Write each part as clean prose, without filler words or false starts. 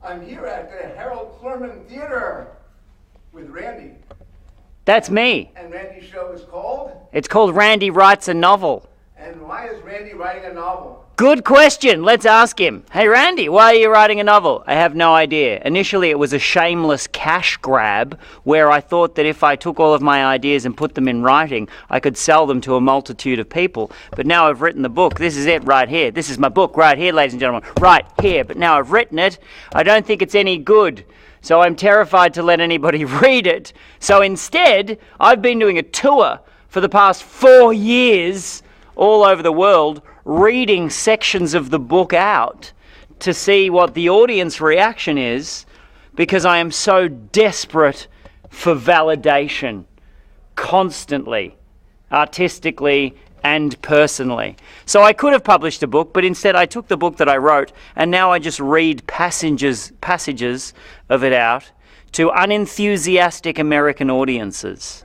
I'm here at the Harold Clurman Theater with Randy. That's me. And Randy's show is called? It's called Randy Writes a Novel. And why is Randy writing a novel? Good question. Let's ask him. Hey, Randy, why are you writing a novel? I have no idea. Initially, it was a shameless cash grab where I thought that if I took all of my ideas and put them in writing, I could sell them to a multitude of people. But now I've written the book. This is it right here. This is my book right here, ladies and gentlemen. Right here. But now I've written it. I don't think it's any good. So I'm terrified to let anybody read it. So instead, I've been doing a tour for the past 4 years all over the world, reading sections of the book out to see what the audience reaction is, because I am so desperate for validation constantly, artistically and personally. So I could have published a book, but instead I took the book that I wrote and now I just read passages of it out to unenthusiastic American audiences,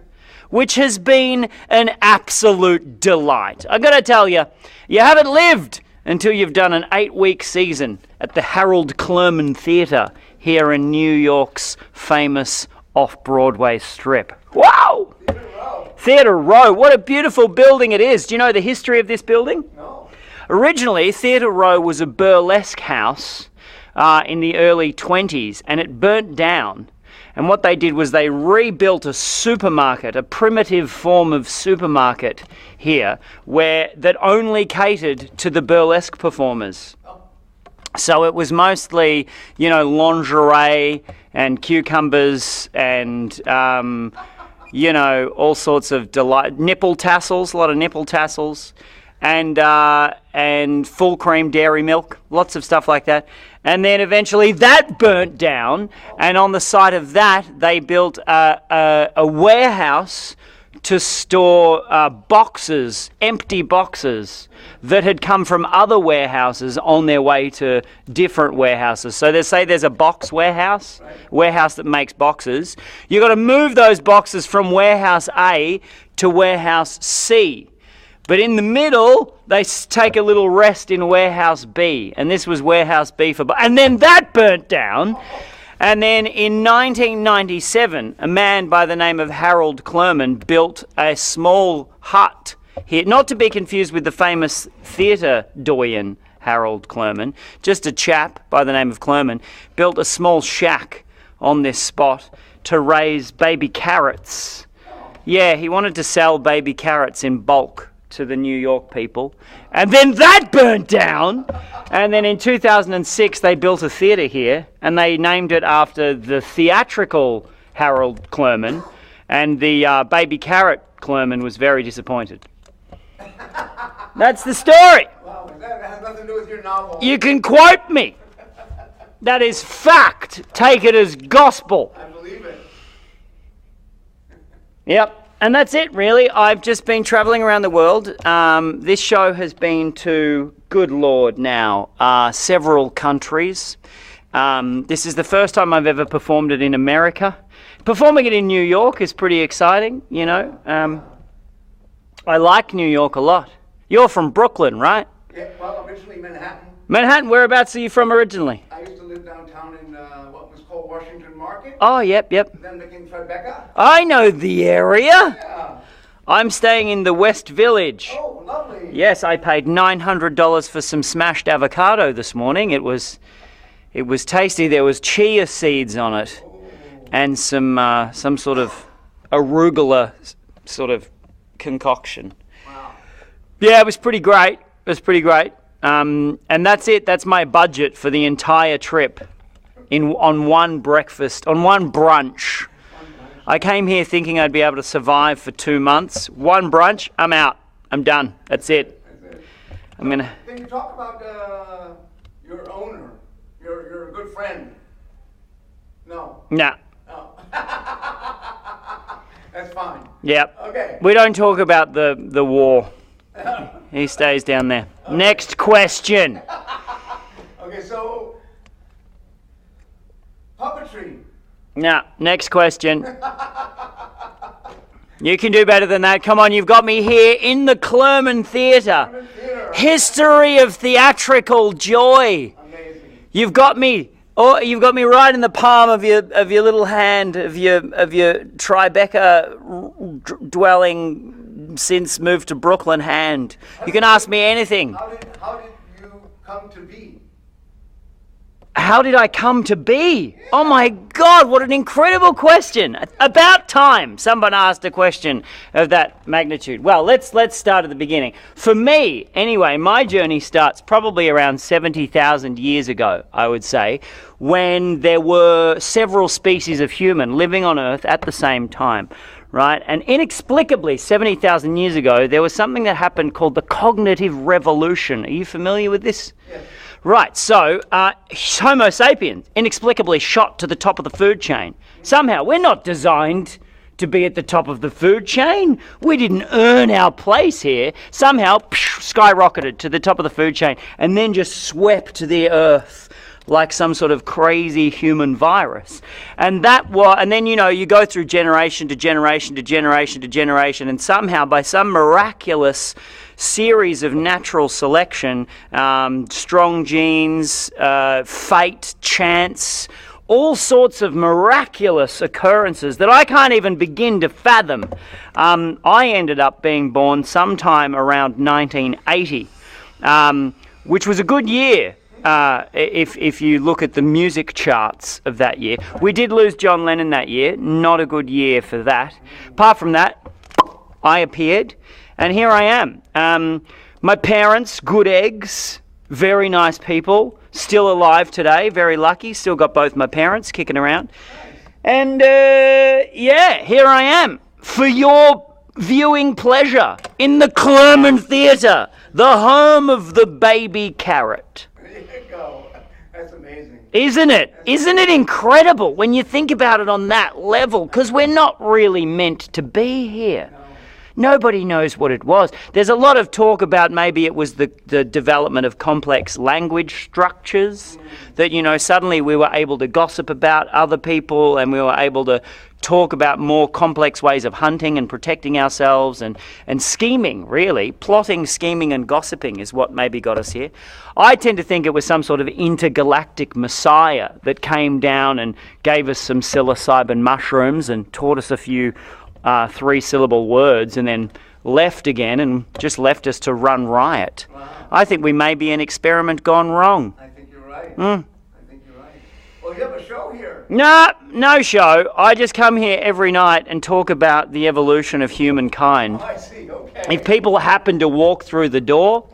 which has been an absolute delight. I gotta tell you, you haven't lived until you've done an 8-week season at the Harold Clurman Theater here in New York's famous off-Broadway strip. Wow! Theater Row. Theater Row, what a beautiful building it is. Do you know the history of this building? No. Originally, Theater Row was a burlesque house in the early 20s, and it burnt down. And what they did was they rebuilt a supermarket, a primitive form of supermarket here, that only catered to the burlesque performers. So it was mostly, lingerie and cucumbers and, all sorts of nipple tassels, a lot of nipple tassels, and full cream dairy milk, lots of stuff like that. And then eventually that burnt down, and on the side of that they built a warehouse to store boxes, empty boxes that had come from other warehouses on their way to different warehouses. So there's a box warehouse, warehouse that makes boxes. You've got to move those boxes from warehouse A to warehouse C. But in the middle, they take a little rest in warehouse B. And this was warehouse B and then that burnt down. And then in 1997, a man by the name of Harold Clurman built a small hut here, not to be confused with the famous theatre doyen Harold Clurman, just a chap by the name of Clurman, built a small shack on this spot to raise baby carrots. Yeah, he wanted to sell baby carrots in bulk to the New York people, and then that burnt down. And then in 2006 they built a theatre here, and they named it after the theatrical Harold Clurman, and the baby carrot Clurman was very disappointed. That's the story. Wow, that has nothing to do with your novel. You can quote me. That is fact. Take it as gospel. I believe it. Yep. And that's it, really. I've just been travelling around the world. This show has been to, good Lord now, several countries. This is the first time I've ever performed it in America. Performing it in New York is pretty exciting, I like New York a lot. You're from Brooklyn, right? Yeah, well, originally Manhattan. Manhattan, whereabouts are you from originally? I used to live downtown in what was called Washington Market. Oh, yep. Then became Tribeca. I know the area. Yeah. I'm staying in the West Village. Oh, lovely. Yes, I paid $900 for some smashed avocado this morning. It was tasty. There was chia seeds on it, and some sort of arugula sort of concoction. Wow. Yeah, it was pretty great. And that's it. That's my budget for the entire trip. On one brunch. I came here thinking I'd be able to survive for 2 months. One brunch, I'm out. I'm done. That's it. Can you talk about your owner? You're a good friend. No. Nah. Oh. That's fine. Yep. Okay. We don't talk about the war. He stays down there. Okay. Next question. Okay, so puppetry. Nah, next question. You can do better than that. Come on, you've got me here in the Clurman Theater. History of theatrical joy. Amazing. You've got me Oh, you've got me right in the palm of your little hand, of your Tribeca dwelling since moved to Brooklyn hand. You can ask me anything. How did you come to be? How did I come to be? Oh my God, what an incredible question. About time someone asked a question of that magnitude. Well, let's start at the beginning. For me, anyway, my journey starts probably around 70,000 years ago, I would say, when there were several species of human living on Earth at the same time. Right? And inexplicably, 70,000 years ago, there was something that happened called the cognitive revolution. Are you familiar with this? Yes. Right, so Homo sapiens inexplicably shot to the top of the food chain. Somehow, we're not designed to be at the top of the food chain. We didn't earn our place here. Somehow, skyrocketed to the top of the food chain and then just swept the earth like some sort of crazy human virus. And then, you go through generation to generation to generation to generation, and somehow, by some miraculous series of natural selection, strong genes, fate, chance, all sorts of miraculous occurrences that I can't even begin to fathom. I ended up being born sometime around 1980, which was a good year. If you look at the music charts of that year. We did lose John Lennon that year. Not a good year for that. Apart from that, I appeared, and here I am. My parents, good eggs, very nice people, still alive today, very lucky, still got both my parents kicking around. And here I am, for your viewing pleasure, in the Clurman Theater, the home of the baby carrot. That's amazing. Isn't it? Isn't it incredible when you think about it on that level? Because we're not really meant to be here. Nobody knows what it was. There's a lot of talk about maybe it was the development of complex language structures, that, suddenly we were able to gossip about other people and we were able to talk about more complex ways of hunting and protecting ourselves and scheming, really. Plotting, scheming and gossiping is what maybe got us here. I tend to think it was some sort of intergalactic messiah that came down and gave us some psilocybin mushrooms and taught us a few three-syllable words and then left again and just left us to run riot. Wow. I think we may be an experiment gone wrong. I think you're right. I think you're right. Well, you have a show here. No show. I just come here every night and talk about the evolution of humankind. Oh, I see. Okay. If people happen to walk through the door,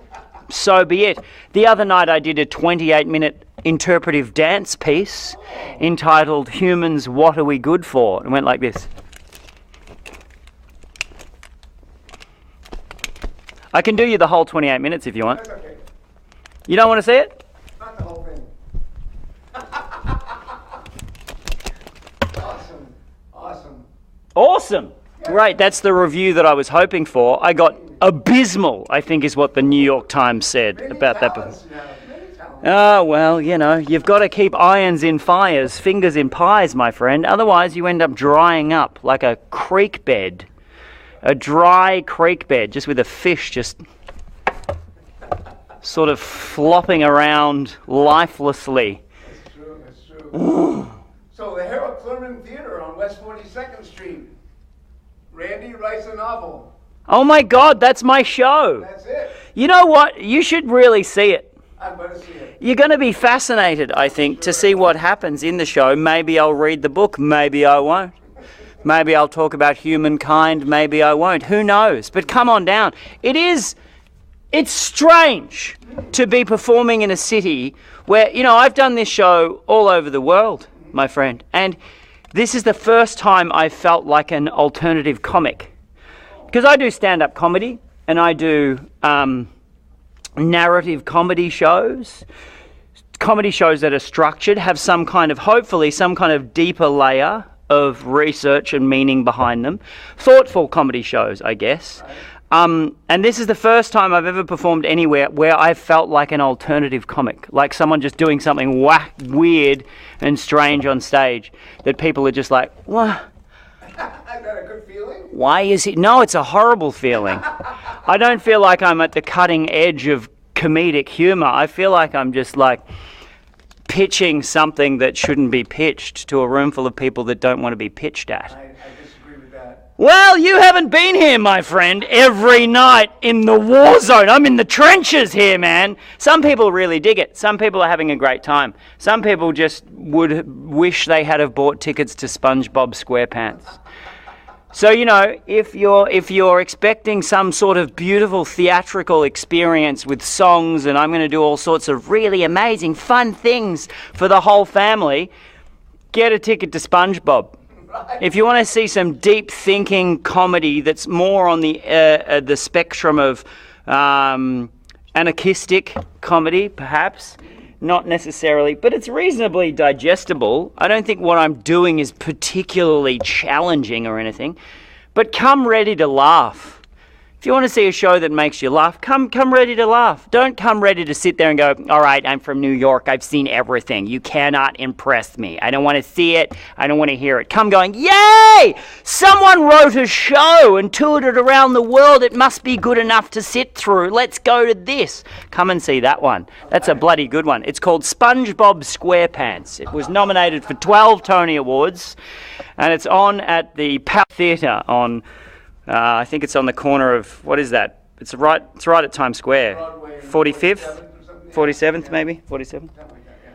so be it. The other night I did a 28-minute interpretive dance piece entitled Humans, What Are We Good For? And went like this. I can do you the whole 28 minutes if you want. That's okay. You don't want to see it? Not the whole thing. Awesome. Great. That's the review that I was hoping for. I got abysmal, I think is what the New York Times said about that. Oh, well, you've got to keep irons in fires, fingers in pies, my friend. Otherwise, you end up drying up like a creek bed. A dry creek bed, just with a fish just sort of flopping around lifelessly. That's true. So the Harold Clurman Theater on West 42nd Street. Randy writes a novel. Oh my God, that's my show. That's it. You know what? You should really see it. I'm going to see it. You're going to be fascinated, I think, to see what happens in the show. Maybe I'll read the book, maybe I won't. Maybe I'll talk about humankind, maybe I won't. Who knows? But come on down. It's strange to be performing in a city where, I've done this show all over the world, my friend. And this is the first time I felt like an alternative comic. Because I do stand-up comedy and I do narrative comedy shows that are structured, have hopefully some kind of deeper layer of research and meaning behind them. Thoughtful comedy shows, I guess. And this is the first time I've ever performed anywhere where I felt like an alternative comic, like someone just doing something weird and strange on stage that people are just like, what? Is that a good feeling? Why is it? No, it's a horrible feeling. I don't feel like I'm at the cutting edge of comedic humor. I feel like I'm just like pitching something that shouldn't be pitched to a room full of people that don't want to be pitched at. I disagree with that. Well, you haven't been here, my friend, every night in the war zone. I'm in the trenches here, man. Some people really dig it. Some people are having a great time. Some people just would wish they had have bought tickets to SpongeBob SquarePants. So, you know, if you're expecting some sort of beautiful theatrical experience with songs and I'm going to do all sorts of really amazing, fun things for the whole family, get a ticket to SpongeBob. Right. If you want to see some deep thinking comedy that's more on the spectrum of anarchistic comedy, perhaps, not necessarily, but it's reasonably digestible. I don't think what I'm doing is particularly challenging or anything, but come ready to laugh. If you want to see a show that makes you laugh, come ready to laugh. Don't come ready to sit there and go, all right, I'm from New York, I've seen everything. You cannot impress me. I don't want to see it. I don't want to hear it. Come going, yay! Someone wrote a show and toured it around the world. It must be good enough to sit through. Let's go to this. Come and see that one. That's a bloody good one. It's called SpongeBob SquarePants. It was nominated for 12 Tony Awards, and it's on at the Theater on... I think it's on the corner of, what is that? It's right at Times Square. Broadway, 45th? 47th maybe? 47th? Something like that, yeah.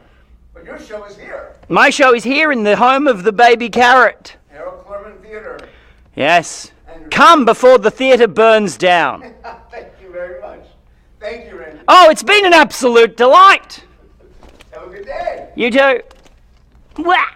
But your show is here. My show is here in the home of the baby carrot. Harold Clurman Theater. Yes. And Come before the theatre burns down. thank you very much. Thank you, Randy. Oh, it's been an absolute delight. Have a good day. You too. Wah!